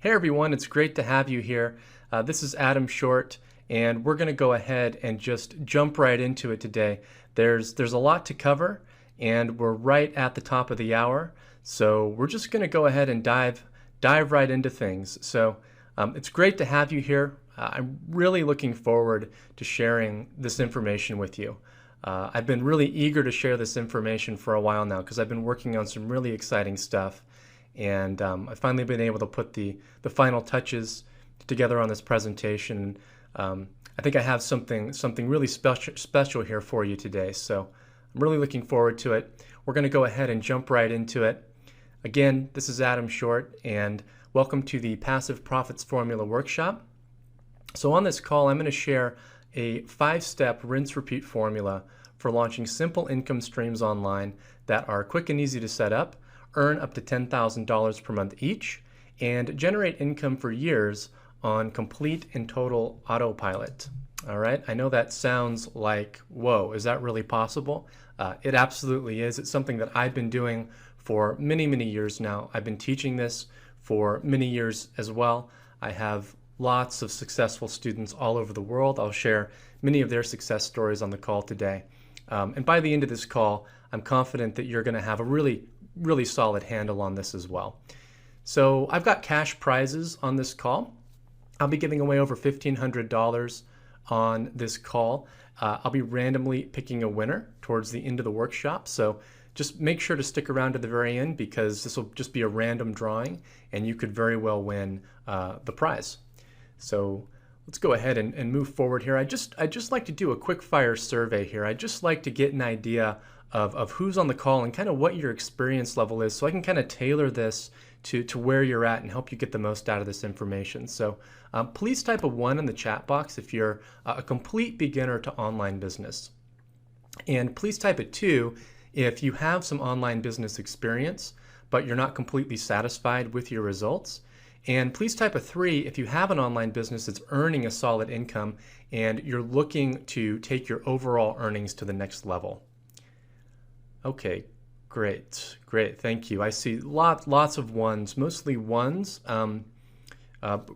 Hey everyone, it's great to have you here. This is Adam Short, and we're going to go ahead and just jump right into it today. There's a lot to cover, and we're right at the top of the hour, so we're just going to go ahead and dive right into things. So it's great to have you here. I'm really looking forward to sharing this information with you. I've been really eager to share this information for a while now because I've been working on some really exciting stuff. And I've finally been able to put the final touches together on this presentation. I think I have something really special here for you today. So I'm really looking forward to it. We're going to go ahead and jump right into it. Again, this is Adam Short, and welcome to the Passive Profits Formula Workshop. So on this call, I'm going to share a 5-step rinse-repeat formula for launching simple income streams online that are quick and easy to set up, earn up to $10,000 per month each, and generate income for years on complete and total autopilot. All right, I know that sounds like, whoa, is that really possible? It absolutely is. It's something that I've been doing for many, many years now. I've been teaching this for many years as well. I have lots of successful students all over the world. I'll share many of their success stories on the call today. And by the end of this call, I'm confident that you're going to have a really solid handle on this as well. So I've got cash prizes on this call. I'll be giving away over $1,500 on this call. I'll be randomly picking a winner towards the end of the workshop. So just make sure to stick around to the very end because this will just be a random drawing and you could very well win the prize. So let's go ahead and move forward here. I just like to do a quick fire survey here. I'd just like to get an idea of who's on the call and kind of what your experience level is so I can kind of tailor this to where you're at and help you get the most out of this information. So please type a 1 in the chat box if you're a complete beginner to online business. And please type a 2 if you have some online business experience, but you're not completely satisfied with your results. And please type a 3 if you have an online business that's earning a solid income and you're looking to take your overall earnings to the next level. Okay, great, thank you. I see lots of 1s, mostly 1s,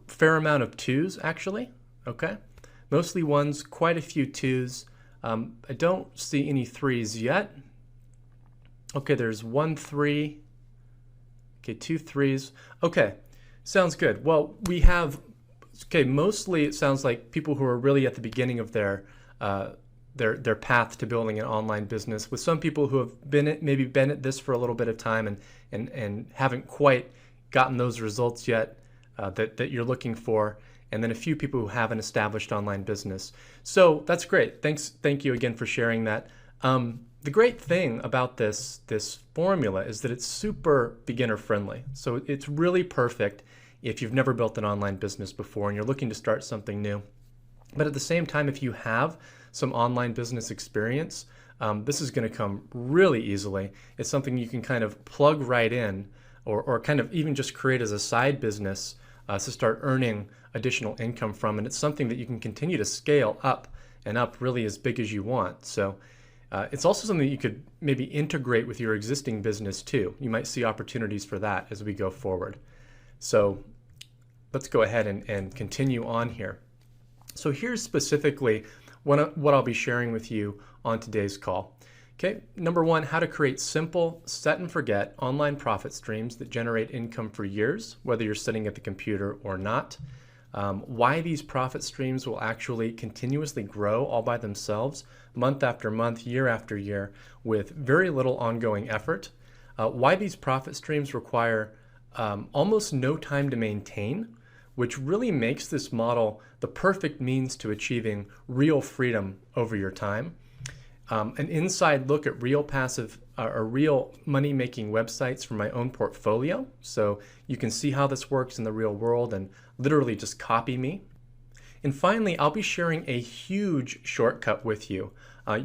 fair amount of 2s actually, okay? Mostly 1s, quite a few 2s. I don't see any 3s yet. Okay, there's 1 3, okay, 2 3s. Okay, sounds good. Well, we have, okay, mostly it sounds like people who are really at the beginning of their path to building an online business, with some people who have maybe been at this for a little bit of time and haven't quite gotten those results yet that you're looking for, and then a few people who have an established online business. So that's great. Thank you again for sharing that. The great thing about this formula is that it's super beginner friendly. So it's really perfect if you've never built an online business before and you're looking to start something new. But at the same time, if you have some online business experience, this is going to come really easily. It's something you can kind of plug right in or kind of even just create as a side business to start earning additional income from. And it's something that you can continue to scale up and up really as big as you want. So it's also something that you could maybe integrate with your existing business too. You might see opportunities for that as we go forward. So let's go ahead and continue on here. So here's specifically what I'll be sharing with you on today's call. Okay, number 1, how to create simple, set and forget online profit streams that generate income for years, whether you're sitting at the computer or not. Why these profit streams will actually continuously grow all by themselves, month after month, year after year, with very little ongoing effort. Why these profit streams require almost no time to maintain, which really makes this model the perfect means to achieving real freedom over your time. An inside look at real passive or real money-making websites from my own portfolio, so you can see how this works in the real world and literally just copy me. And finally, I'll be sharing a huge shortcut with you.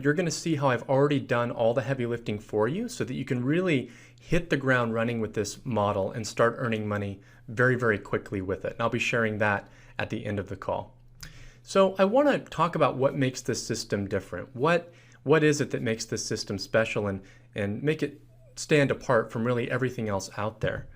You're going to see how I've already done all the heavy lifting for you so that you can really hit the ground running with this model and start earning money very, very quickly with it. And I'll be sharing that at the end of the call. So I want to talk about what makes this system different. What is it that makes this system special and make it stand apart from really everything else out there?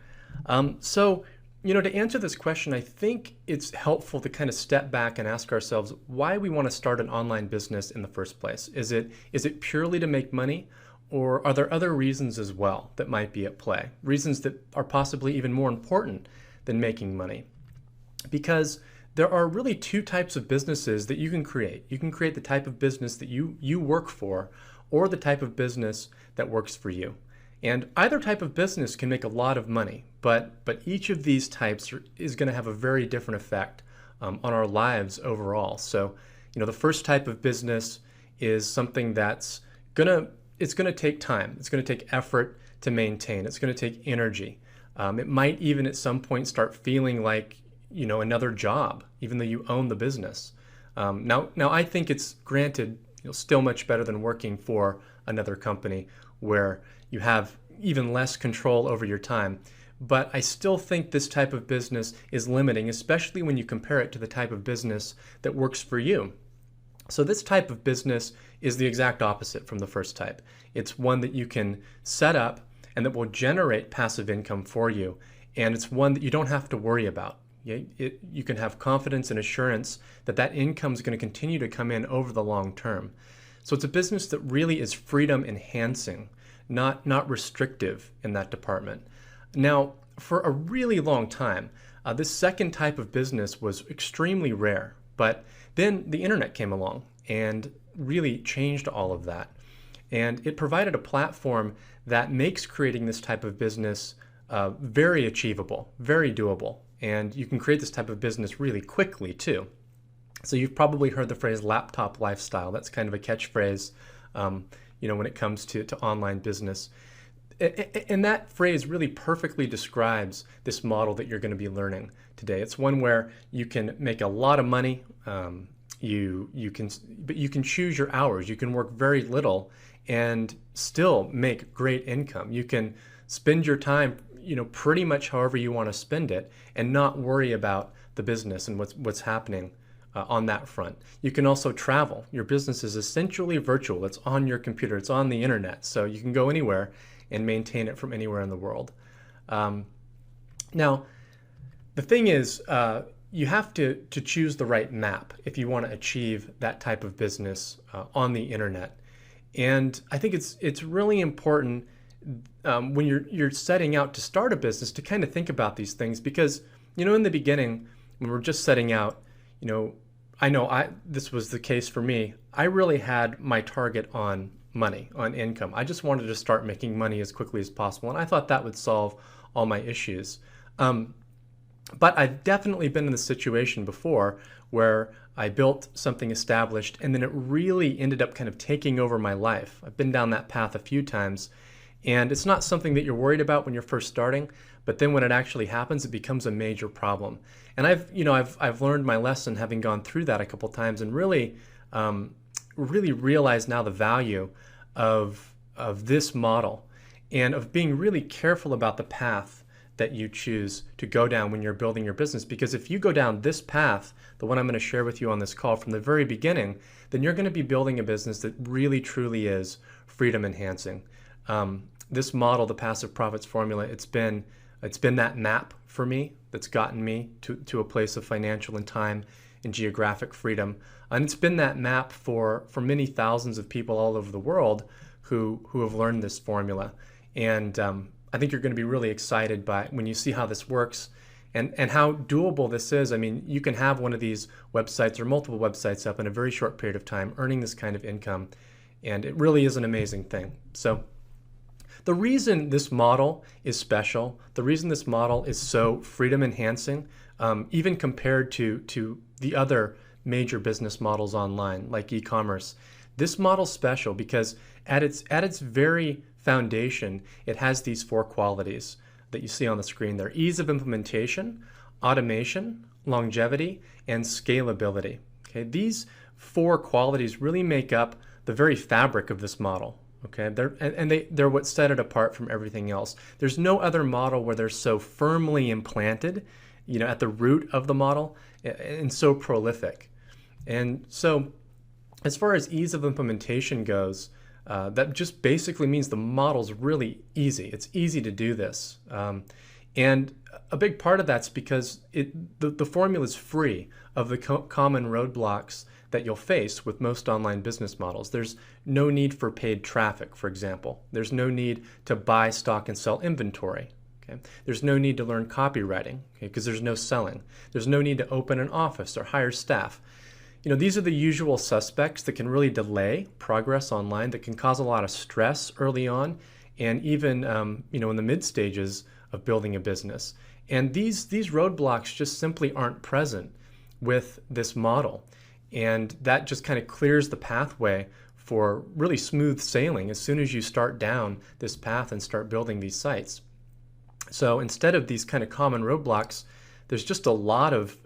So To answer this question, I think it's helpful to kind of step back and ask ourselves why we want to start an online business in the first place. Is it purely to make money, or are there other reasons as well that might be at play? Reasons that are possibly even more important than making money. Because there are really two types of businesses that you can create. You can create the type of business that you work for, or the type of business that works for you. And either type of business can make a lot of money, but each of these types is going to have a very different effect on our lives overall. So, the first type of business is something it's going to take time. It's going to take effort to maintain. It's going to take energy. It might even at some point start feeling like, another job, even though you own the business. Now I think it's granted, still much better than working for another company where you have even less control over your time. But I still think this type of business is limiting, especially when you compare it to the type of business that works for you. So this type of business is the exact opposite from the first type. It's one that you can set up and that will generate passive income for you. And it's one that you don't have to worry about. You can have confidence and assurance that that income is going to continue to come in over the long term. So it's a business that really is freedom enhancing, not restrictive in that department. Now, for a really long time, this second type of business was extremely rare, but then the internet came along and really changed all of that. And it provided a platform that makes creating this type of business very achievable, very doable. And you can create this type of business really quickly too. So you've probably heard the phrase laptop lifestyle. That's kind of a catchphrase, when it comes to online business. And that phrase really perfectly describes this model that you're going to be learning today. It's one where you can make a lot of money. But you can choose your hours. You can work very little and still make great income. You can spend your time, pretty much however you want to spend it, and not worry about the business and what's happening on that front. You can also travel. Your business is essentially virtual. It's on your computer. It's on the internet. So you can go anywhere and maintain it from anywhere in the world. Now, the thing is, you have to choose the right map if you want to achieve that type of business on the internet. And I think it's really important when you're setting out to start a business to kind of think about these things, because in the beginning when we're just setting out, this was the case for me. I really had my target on money, on income. I just wanted to start making money as quickly as possible, and I thought that would solve all my issues. But I've definitely been in the situation before where I built something established and then it really ended up kind of taking over my life. I've been down that path a few times, and it's not something that you're worried about when you're first starting, but then when it actually happens, it becomes a major problem. And I've learned my lesson having gone through that a couple times, and really realize now the value of this model and of being really careful about the path that you choose to go down when you're building your business. Because if you go down this path, the one I'm going to share with you on this call from the very beginning, then you're going to be building a business that really truly is freedom enhancing. This model, the passive profits formula, it's been that map for me that's gotten me to a place of financial and time and geographic freedom. And it's been that map for many thousands of people all over the world who have learned this formula. And I think you're going to be really excited by when you see how this works and how doable this is. I mean, you can have one of these websites or multiple websites up in a very short period of time earning this kind of income, and it really is an amazing thing. So the reason this model is special, the reason this model is so freedom enhancing, even compared to the other major business models online like e-commerce, this model's special because at its very foundation, it has these four qualities that you see on the screen there: ease of implementation, automation, longevity, and scalability. Okay, these four qualities really make up the very fabric of this model. Okay, they're what set it apart from everything else. There's no other model where they're so firmly implanted, at the root of the model, and so prolific. And so, as far as ease of implementation goes, that just basically means the model's really easy. It's easy to do this. And a big part of that's because the formula is free of the common roadblocks that you'll face with most online business models. There's no need for paid traffic, for example. There's no need to buy, stock, and sell inventory. Okay? There's no need to learn copywriting, because there's no selling. There's no need to open an office or hire staff. These are the usual suspects that can really delay progress online, that can cause a lot of stress early on, and even in the mid stages of building a business. And these roadblocks just simply aren't present with this model. And that just kind of clears the pathway for really smooth sailing as soon as you start down this path and start building these sites. So instead of these kind of common roadblocks, there's just a lot of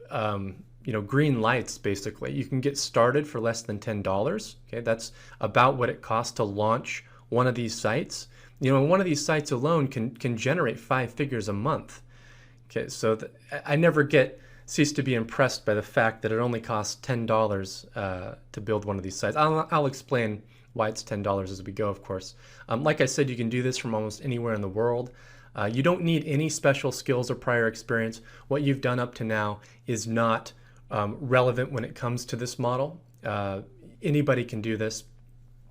green lights, basically. You can get started for less than $10. Okay, that's about what it costs to launch one of these sites. And one of these sites alone can generate 5 figures a month. Okay, so I never cease to be impressed by the fact that it only costs $10 to build one of these sites. I'll explain why it's $10 as we go, of course. Like I said, you can do this from almost anywhere in the world. You don't need any special skills or prior experience. What you've done up to now is not relevant when it comes to this model. Anybody can do this.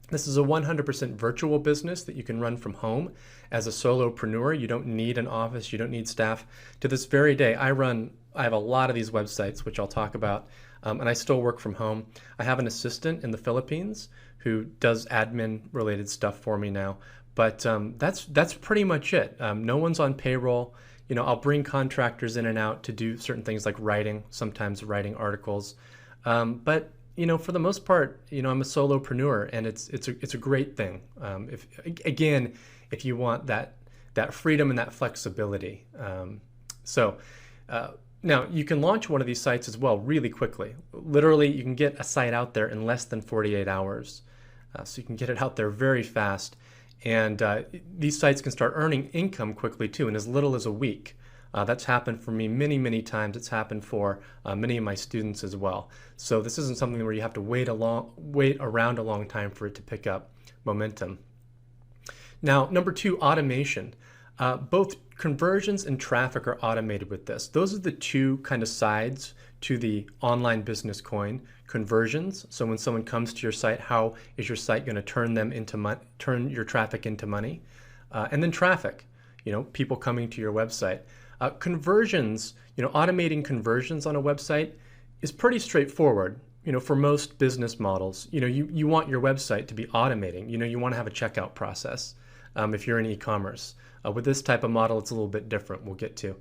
This is a 100% virtual business that you can run from home as a solopreneur. You don't need an office. You don't need staff. To this very day, I have a lot of these websites, which I'll talk about, and I still work from home. I have an assistant in the Philippines who does admin-related stuff for me now, but that's pretty much it. No one's on payroll. I'll bring contractors in and out to do certain things like writing, sometimes writing articles, but for the most part, I'm a solopreneur, and it's a great thing. If you want that freedom and that flexibility. Now you can launch one of these sites as well really quickly. Literally, you can get a site out there in less than 48 hours. So you can get it out there very fast. And these sites can start earning income quickly too, in as little as a week. That's happened for me many, many times. It's happened for many of my students as well. So this isn't something where you have to wait around a long time for it to pick up momentum. Now, number 2, automation. Both conversions and traffic are automated with this. Those are the two kind of sides to the online business coin. Conversions, so when someone comes to your site, how is your site going to turn your traffic into money? And then traffic, people coming to your website. Conversions, automating conversions on a website is pretty straightforward. For most business models, you want your website to be automating. You want to have a checkout process if you're in e-commerce. With this type of model, it's a little bit different. We'll get to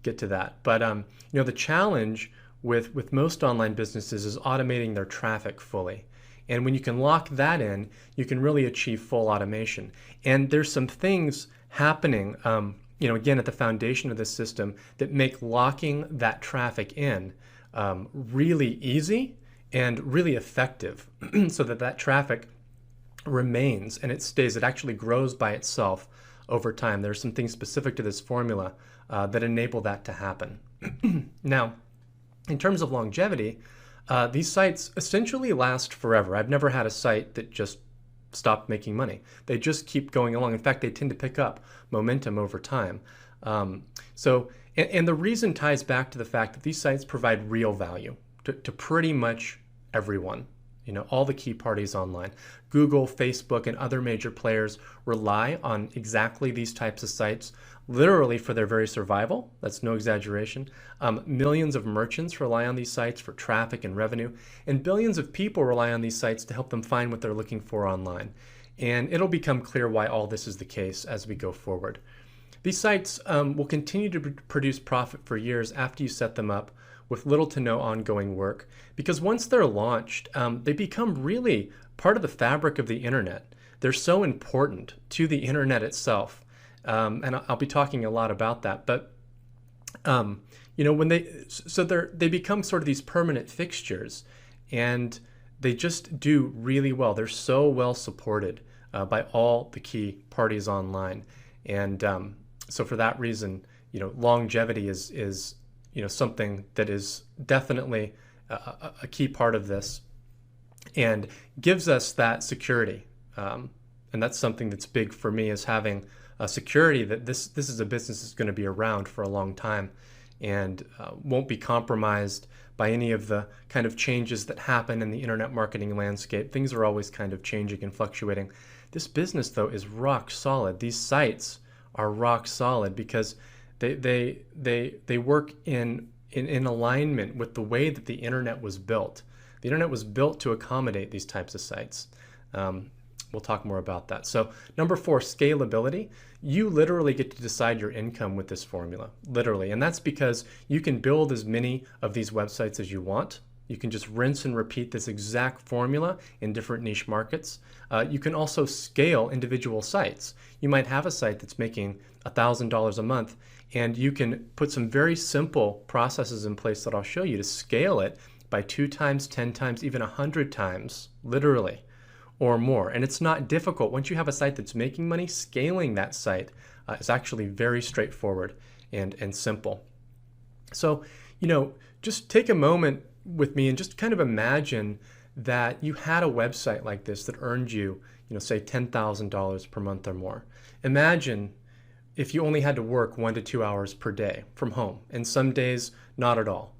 that. But the challenge with most online businesses is automating their traffic fully. And when you can lock that in, you can really achieve full automation. And there's some things happening, again, at the foundation of this system that make locking that traffic in really easy and really effective so that traffic remains and it actually grows by itself over time. There's some things specific to this formula that enable that to happen. Now, in terms of longevity, these sites essentially last forever. I've never had a site that just stopped making money. They just keep going along. In fact, they tend to pick up momentum over time. And the reason ties back to the fact that these sites provide real value to pretty much everyone. All the key parties online. Google, Facebook, and other major players rely on exactly these types of sites, literally for their very survival. That's no exaggeration. Millions of merchants rely on these sites for traffic and revenue, and billions of people rely on these sites to help them find what they're looking for online. And it'll become clear why all this is the case as we go forward. These sites will continue to produce profit for years after you set them up, with little to no ongoing work, because once they're launched, they become really part of the fabric of the internet. They're so important to the internet itself, and I'll be talking a lot about that. But when they become sort of these permanent fixtures, and they just do really well. They're so well supported by all the key parties online, and so for that reason, longevity is something that is definitely a key part of this and gives us that security. And that's something that's big for me, is having security that this is a business that's going to be around for a long time and won't be compromised by any of the kind of changes that happen in the internet marketing landscape. Things are always kind of changing and fluctuating. This business, though, is rock solid. These sites are rock solid because they work in alignment with the way that the internet was built. The internet was built to accommodate these types of sites. We'll talk more about that. So number 4, scalability. You literally get to decide your income with this formula, literally. And that's because you can build as many of these websites as you want. You can just rinse and repeat this exact formula in different niche markets. You can also scale individual sites. You might have a site that's making $1,000 a month, and you can put some very simple processes in place that I'll show you to scale it by 2 times, 10 times, even 100 times, literally, or more. And it's not difficult. Once you have a site that's making money, scaling that site is actually very straightforward and simple. So, just take a moment with me and just kind of imagine that you had a website like this that earned you, say $10,000 per month or more. Imagine if you only had to work 1 to 2 hours per day from home, and some days not at all.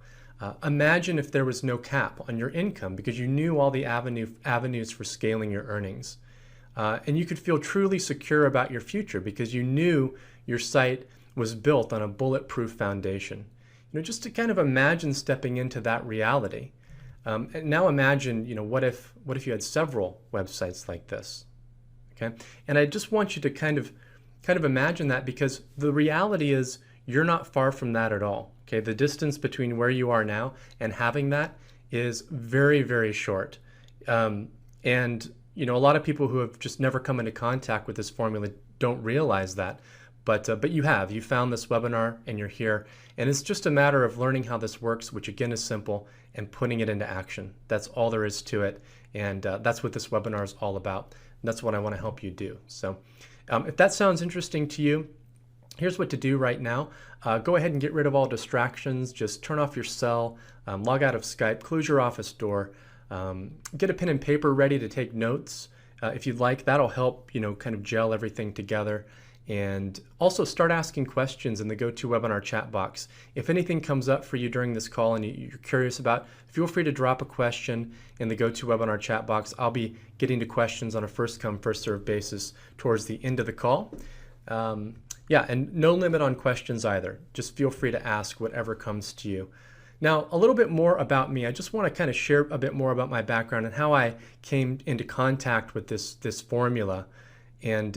Imagine if there was no cap on your income because you knew all the avenues for scaling your earnings. And you could feel truly secure about your future because you knew your site was built on a bulletproof foundation. Just to kind of imagine stepping into that reality. And now imagine, what if you had several websites like this? Okay, and I just want you to kind of imagine that because the reality is you're not far from that at all. Okay, the distance between where you are now and having that is very, very short. And a lot of people who have just never come into contact with this formula don't realize that. But you found this webinar and you're here. And it's just a matter of learning how this works, which again is simple, and putting it into action. That's all there is to it. And that's what this webinar is all about. And that's what I want to help you do. So if that sounds interesting to you, here's what to do right now. Go ahead and get rid of all distractions. Just turn off your cell, log out of Skype, close your office door, get a pen and paper ready to take notes. If you'd like, that'll help, kind of gel everything together. And also start asking questions in the GoToWebinar chat box. If anything comes up for you during this call and you're curious about, feel free to drop a question in the GoToWebinar chat box. I'll be getting to questions on a first come, first served basis towards the end of the call. And no limit on questions either. Just feel free to ask whatever comes to you. Now, a little bit more about me. I just want to kind of share a bit more about my background and how I came into contact with this formula. And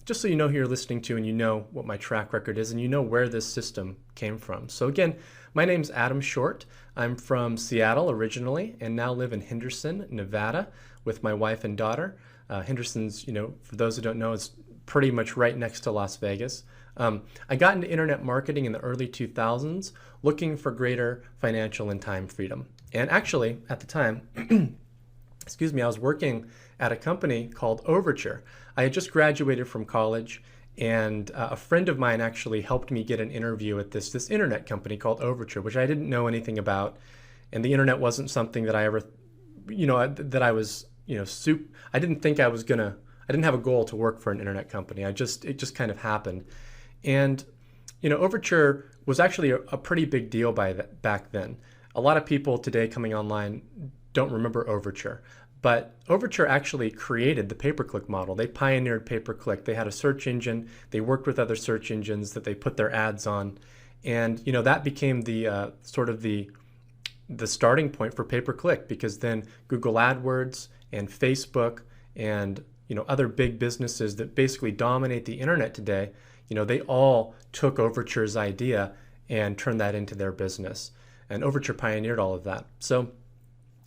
just so you know who you're listening to and you know what my track record is and you know where this system came from. So again, my name's Adam Short. I'm from Seattle originally and now live in Henderson, Nevada with my wife and daughter. Henderson's, for those who don't know, is pretty much right next to Las Vegas. I got into internet marketing in the early 2000s looking for greater financial and time freedom. And actually, at the time, I was working at a company called Overture. I had just graduated from college, and a friend of mine actually helped me get an interview at this internet company called Overture, which I didn't know anything about. And the internet wasn't something that I ever, that I was, I didn't think I didn't have a goal to work for an internet company. It just kind of happened. And, Overture was actually a pretty big deal back then. A lot of people today coming online don't remember Overture. But Overture actually created the pay-per-click model. They pioneered pay-per-click. They had a search engine. They worked with other search engines that they put their ads on. And, that became the sort of the starting point for pay-per-click because then Google AdWords and Facebook and, other big businesses that basically dominate the internet today, they all took Overture's idea and turned that into their business. And Overture pioneered all of that. So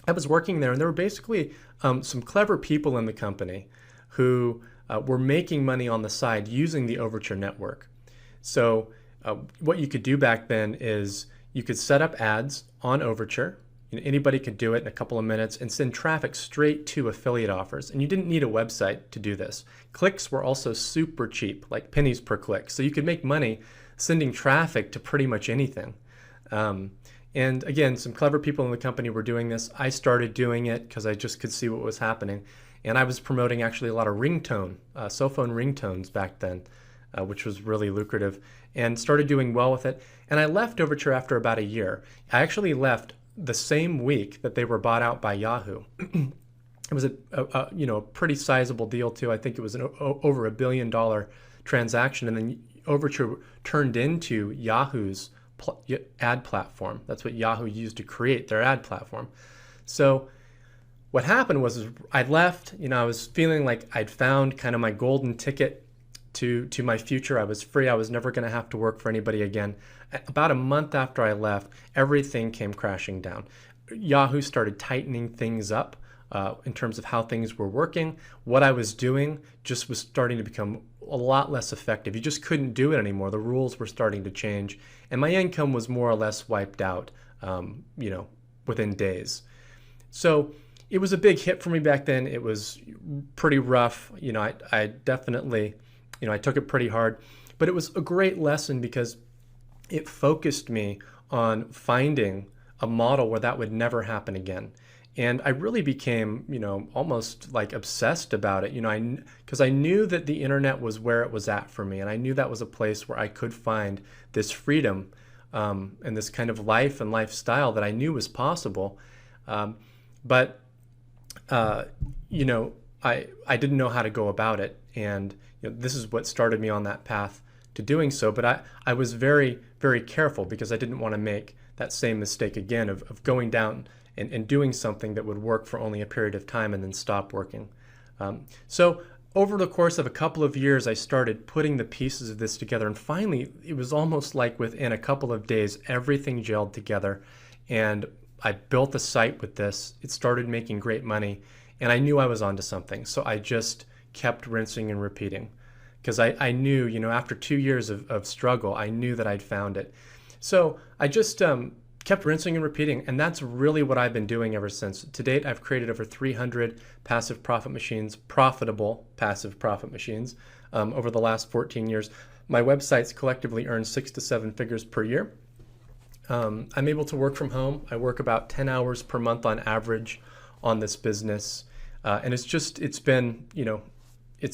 I was working there, and there were basically some clever people in the company who were making money on the side using the Overture network. So what you could do back then is you could set up ads on Overture. Anybody could do it in a couple of minutes and send traffic straight to affiliate offers. And you didn't need a website to do this. Clicks were also super cheap, like pennies per click. So you could make money sending traffic to pretty much anything. And again, some clever people in the company were doing this. I started doing it because I just could see what was happening. And I was promoting actually a lot of ringtone, cell phone ringtones back then. which was really lucrative, and started doing well with it. And I left Overture after about a year. I actually left the same week that they were bought out by Yahoo. It was a pretty sizable deal too. I think it was over $1 billion transaction, and then Overture turned into Yahoo's ad platform. That's what Yahoo used to create their ad platform. So what happened was I left. I was feeling like I'd found kind of my golden ticket to my future. I was free. I was never going to have to work for anybody again. About a month after I left, everything came crashing down. Yahoo started tightening things up in terms of how things were working. What I was doing just was starting to become a lot less effective. You just couldn't do it anymore. The rules were starting to change, and my income was more or less wiped out, within days. So it was a big hit for me back then. It was pretty rough. I definitely, I took it pretty hard, but it was a great lesson because it focused me on finding a model where that would never happen again. And I really became, almost like obsessed about it, because I knew that the internet was where it was at for me. And I knew that was a place where I could find this freedom and this kind of life and lifestyle that I knew was possible. But I didn't know how to go about it. And this is what started me on that path to doing so. But I was very, very careful because I didn't want to make that same mistake again of going down and doing something that would work for only a period of time and then stop working. So over the course of a couple of years, I started putting the pieces of this together. And finally, it was almost like within a couple of days, everything gelled together. And I built a site with this. It started making great money. And I knew I was onto something. So I just kept rinsing and repeating. Because I knew, after 2 years of struggle, I knew that I'd found it. So I just kept rinsing and repeating, and that's really what I've been doing ever since. To date, I've created over 300 passive profit machines, profitable passive profit machines, over the last 14 years. My websites collectively earn 6 to 7 figures per year. I'm able to work from home. I work about 10 hours per month on average on this business, and it's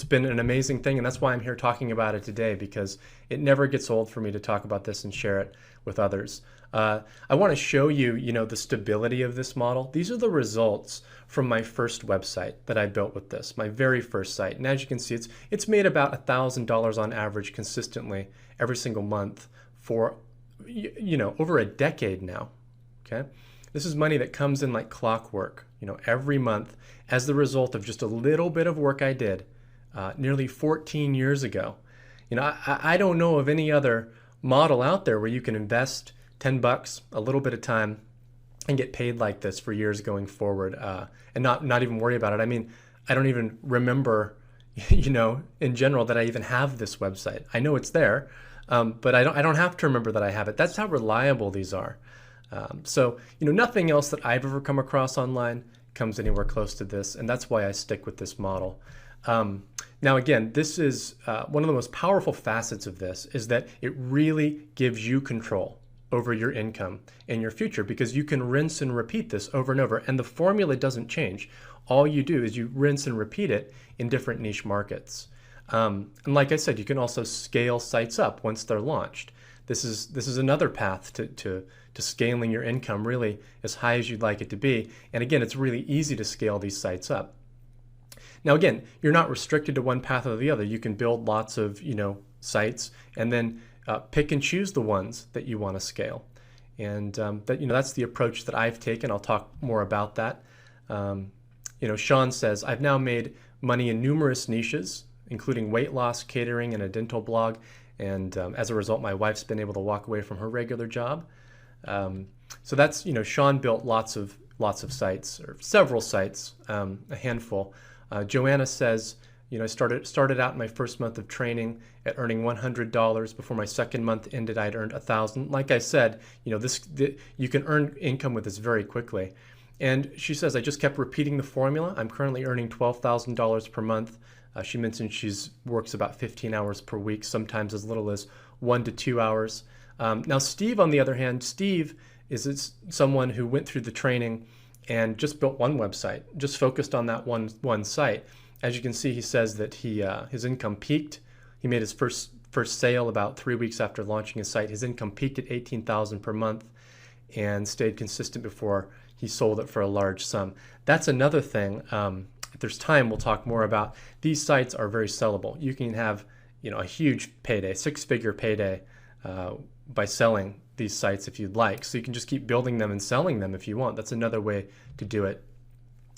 been an amazing thing, and that's why I'm here talking about it today, because it never gets old for me to talk about this and share it with others. I want to show you, the stability of this model. These are the results from my first website that I built with this, my very first site. And as you can see, it's made about $1,000 on average consistently every single month for, over a decade now. Okay, this is money that comes in like clockwork, every month as the result of just a little bit of work I did nearly 14 years ago. I don't know of any other model out there where you can invest $10, a little bit of time, and get paid like this for years going forward, and not even worry about it. I mean, I don't even remember, in general, that I even have this website. I know it's there, but I don't have to remember that I have it. That's how reliable these are. So nothing else that I've ever come across online comes anywhere close to this, and that's why I stick with this model. Now, again, this is one of the most powerful facets of this is that it really gives you control over your income and your future, because you can rinse and repeat this over and over, and the formula doesn't change. All you do is you rinse and repeat it in different niche markets. And like I said, you can also scale sites up once they're launched. This is another path to scaling your income really as high as you'd like it to be. And again, it's really easy to scale these sites up. Now, again, you're not restricted to one path or the other. You can build lots of, sites and then pick and choose the ones that you want to scale. And that's the approach that I've taken. I'll talk more about that. Sean says, I've now made money in numerous niches, including weight loss, catering, and a dental blog. And as a result, my wife's been able to walk away from her regular job. So that's, Sean built lots of sites, or several sites, a handful. Joanna says, I started out in my first month of training at earning $100. Before my second month ended, I'd earned $1,000. Like I said, you can earn income with this very quickly. And she says, I just kept repeating the formula. I'm currently earning $12,000 per month. She mentioned she works about 15 hours per week, sometimes as little as 1 to 2 hours. Now, Steve, on the other hand, Steve is someone who went through the training and just built one website, just focused on that one site. As you can see, he says that his income peaked. He made his first first sale about 3 weeks after launching his site. His income peaked at $18,000 per month and stayed consistent before he sold it for a large sum. That's another thing. If there's time, we'll talk more about. These sites are very sellable. You can have, a huge payday, six-figure payday, by selling these sites if you'd like. So you can just keep building them and selling them if you want. That's another way to do it.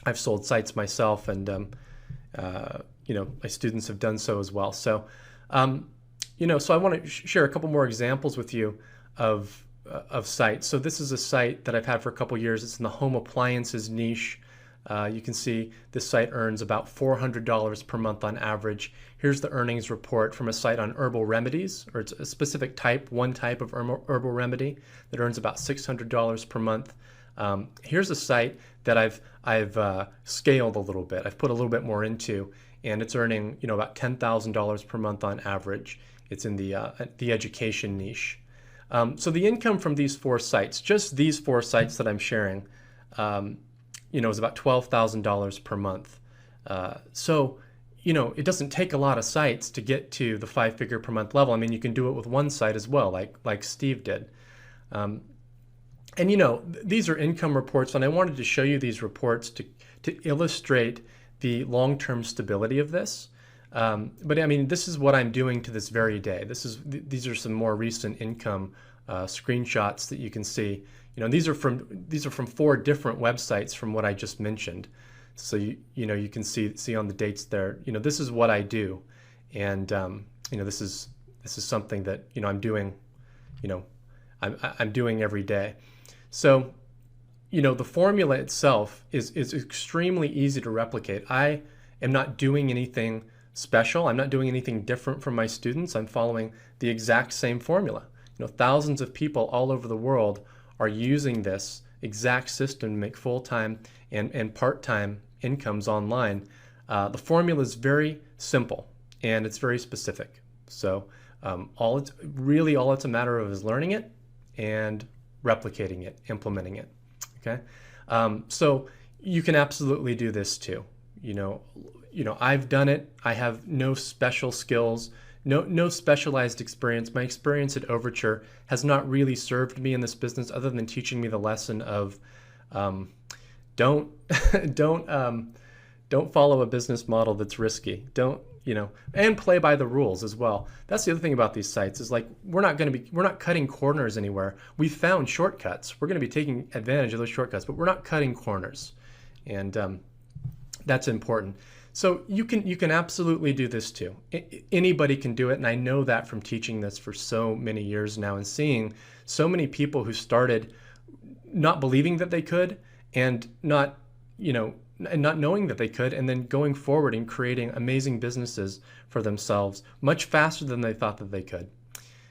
I've sold sites myself, and my students have done so as well. So, so I want to share a couple more examples with you of sites. So this is a site that I've had for a couple years. It's in the home appliances niche. You can see this site earns about $400 per month on average. Here's the earnings report from a site on herbal remedies, or it's a specific type, one type of herbal remedy that earns about $600 per month. Here's a site that I've scaled a little bit. I've put a little bit more into, and it's earning about $10,000 per month on average. It's in the education niche. So the income from these four sites, just these four sites that I'm sharing, is about $12,000 per month. So it doesn't take a lot of sites to get to the 5-figure per month level. I mean, you can do it with one site as well, like Steve did. These are income reports, and I wanted to show you these reports to illustrate the long-term stability of this. But I mean, this is what I'm doing to this very day. These are some more recent income screenshots that you can see. These are from 4 different websites from what I just mentioned. So you can see on the dates there. This is what I do, and this is something that I'm doing. I'm doing every day. So the formula itself is extremely easy to replicate. I am not doing anything special. I'm not doing anything different from my students. I'm following the exact same formula. Thousands of people all over the world are using this exact system to make full-time and part-time incomes online. The formula is very simple and it's very specific. So all it's a matter of is learning it and replicating it, implementing it. Okay, so you can absolutely do this too. I've done it. I have no special skills, no specialized experience. My experience at Overture has not really served me in this business, other than teaching me the lesson of don't follow a business model that's risky. And play by the rules as well. That's the other thing about these sites is we're not cutting corners anywhere. We found shortcuts. We're going to be taking advantage of those shortcuts, but we're not cutting corners, and that's important. So you can absolutely do this too. Anybody can do it, and I know that from teaching this for so many years now and seeing so many people who started not believing that they could and not knowing that they could, and then going forward and creating amazing businesses for themselves much faster than they thought that they could.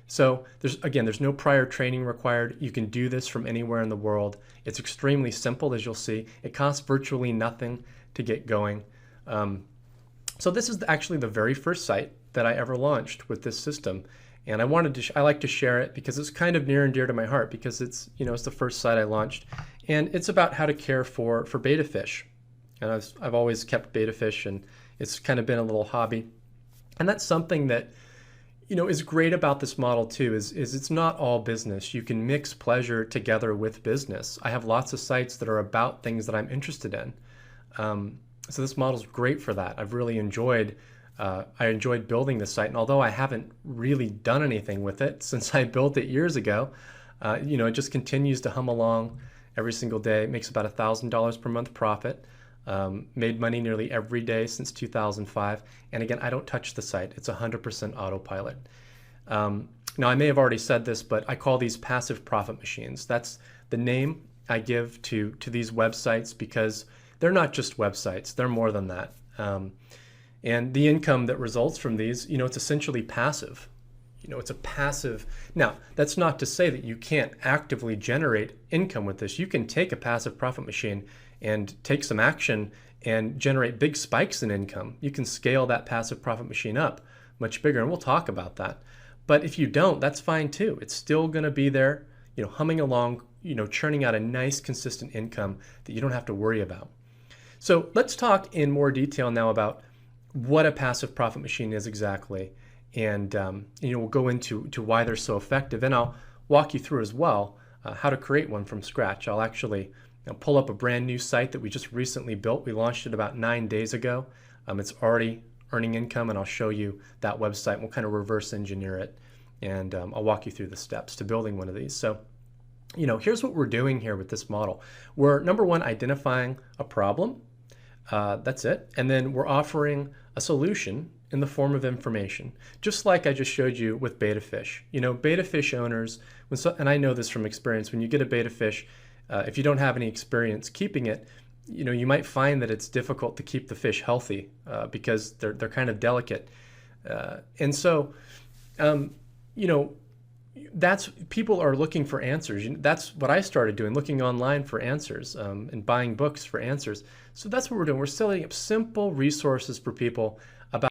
So there's no prior training required. You can do this from anywhere in the world. It's extremely simple, as you'll see. It costs virtually nothing to get going. So this is actually the very first site that I ever launched with this system, and I like to share it because it's kind of near and dear to my heart, because it's the first site I launched, and it's about how to care for betta fish. And I've always kept betta fish, and it's kind of been a little hobby. And that's something that is great about this model too, is it's not all business. You can mix pleasure together with business. I have lots of sites that are about things that I'm interested in. So this model is great for that. I've really enjoyed building this site, and although I haven't really done anything with it since I built it years ago, it just continues to hum along every single day. It makes about $1,000 per month profit. Made money nearly every day since 2005. And again, I don't touch the site. It's 100% autopilot. Now, I may have already said this, but I call these passive profit machines. That's the name I give to these websites, because they're not just websites. They're more than that. And the income that results from these, it's essentially passive. It's a passive. Now, that's not to say that you can't actively generate income with this. You can take a passive profit machine and take some action and generate big spikes in income. You can scale that passive profit machine up much bigger, and we'll talk about that. But if you don't, that's fine too. It's still going to be there, humming along, churning out a nice consistent income that you don't have to worry about. So let's talk in more detail now about what a passive profit machine is exactly, and we'll go into why they're so effective, and I'll walk you through as well how to create one from scratch. I'll actually pull up a brand new site that we just recently built. We launched it about 9 days ago. It's already earning income, and I'll show you that website. We'll kind of reverse engineer it, and I'll walk you through the steps to building one of these. So, here's what we're doing here with this model. We're, number one, identifying a problem. That's it. And then we're offering a solution in the form of information, just like I just showed you with betta fish. Betta fish owners, and I know this from experience, when you get a betta fish, if you don't have any experience keeping it, you might find that it's difficult to keep the fish healthy because they're kind of delicate. And so, that's, people are looking for answers. That's what I started doing, looking online for answers and buying books for answers. So that's what we're doing. We're setting up simple resources for people